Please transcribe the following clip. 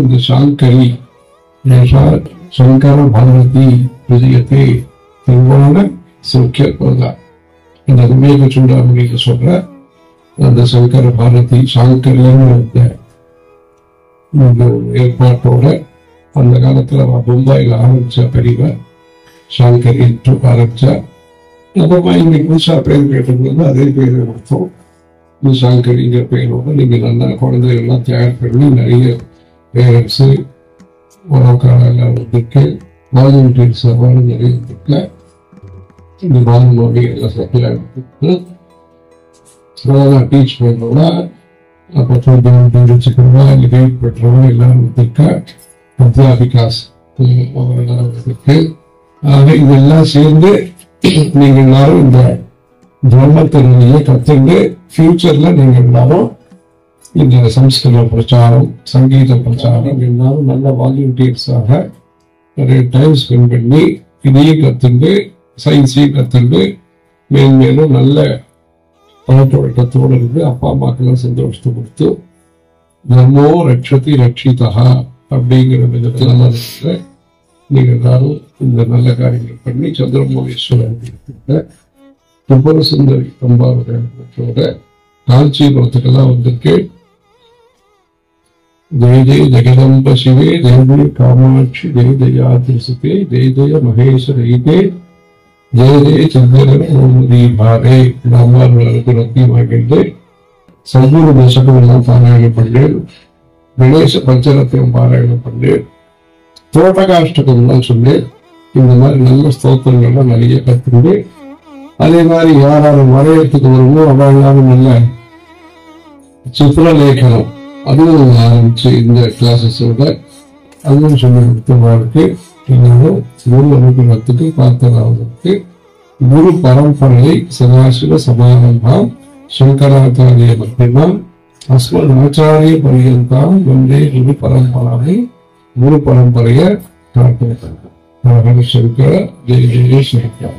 இந்த சாங்கரி சங்கர பாரதி விஜயத்தை திருவான சௌக்கியப்பதா இந்த விவேக சூடாமணிக்கு சொல்ற அந்த சங்கர பாரதி சாங்கரின்னு ஏற்பாட்டோட அந்த காலத்துல மும்பையில் ஆரம்பிச்ச பெரியவ சாங்கரி என்று ஆரம்பிச்சா. அப்புறமா இன்னைக்கு புதுசா பேர் கேட்டிருந்தது அதே பேர் கொடுத்தோம். சாங்கரிங்கிற பெயரோட நீங்க நல்லா குழந்தைகள்லாம் தயார் பண்ணி நிறைய பேரண்ட்ஸ் உறவுக்காரெல்லாம் வந்துருக்கு, வாலண்டியர்ஸ் அவார்டு நிறைய இருக்கு. இந்த வால்மொழி எல்லாம் சப்ளை டீச் பண்ணோம்னா அப்போ தெரிஞ்சுக்கிறவா இல்லை வெயிட் பண்றவா எல்லாரும் வந்துருக்கா. வித்யாபிகாஸ் இருக்கு. ஆக இதெல்லாம் சேர்ந்து நீங்க எல்லாரும் இந்த பிரம்மத்தினுடைய கத்துண்டு ஃபியூச்சர்ல நீங்க எல்லாரும் இந்த சம்ஸ்கிருத பிரச்சாரம் சங்கீத பிரச்சாரம் எல்லாரும் நல்ல வாலண்டியர்ஸாக நிறைய டைம் ஸ்பெண்ட் பண்ணி இதையும் கத்துண்டு சயின்ஸையும் கத்துண்டு மேலும் நல்ல பழக்கவழக்கத்தோடு இருந்து அப்பா அம்மாக்கெல்லாம் சந்தோஷத்தை கொடுத்து தர்மோ ரட்சதி ரட்சிதா அப்படிங்கிற விதத்துல நீங்க எல்லாரும் இந்த நல்ல காரியங்கள் பண்ணி சந்திரமௌலீஸ்வரன் திரிபுர சுந்தரி அம்பாவோட காஞ்சிபுரத்துக்கெல்லாம் வந்திருக்கு. ஜெய ஜெய ஜெகதம்ப சிவே தேவி காமாட்சி ஜெய ஜெயாதிசுதே ஜெய ஜெய மகேஸ்வரீதே ஜெய ஜெய சந்திரமதி பாரே ராமாவுக்கு ரத்தியமாகிட்டு சத்குரு தசகம் எல்லாம் பாராயணம் பண்ணேன். கணேச பஞ்சரத்தையும் பாராயணம் பண்ணேன். தோட்டகாஷ்டகம் எல்லாம் சொன்னேன். இந்த மாதிரி நல்ல ஸ்தோத்திரங்கள்லாம் நிறைய கத்துண்டு அதே மாதிரி யாரும் வரையத்துக்கு வருமோ அவெல்லாம் நல்ல சித்திரலேகனம் அதுவும் ஆரம்பிச்சு இந்த கிளாஸஸோட அதுவும் சொல்லி கொடுத்தவர்களுக்கு எல்லாரும் குரு அனுகிரகத்துக்கு பார்த்ததாவதற்கு குரு பரம்பரையை சதாசிவ சமாரம்பாம் சங்கராச்சாரிய மத்தியமாம் அஸ்மத் ஆச்சாரிய பரியந்தாம் வந்தே குரு பரம்பராவை குரு பரம்பரைய காட்டுகிறார். சங்கர ஜெய ஜெய சங்கர.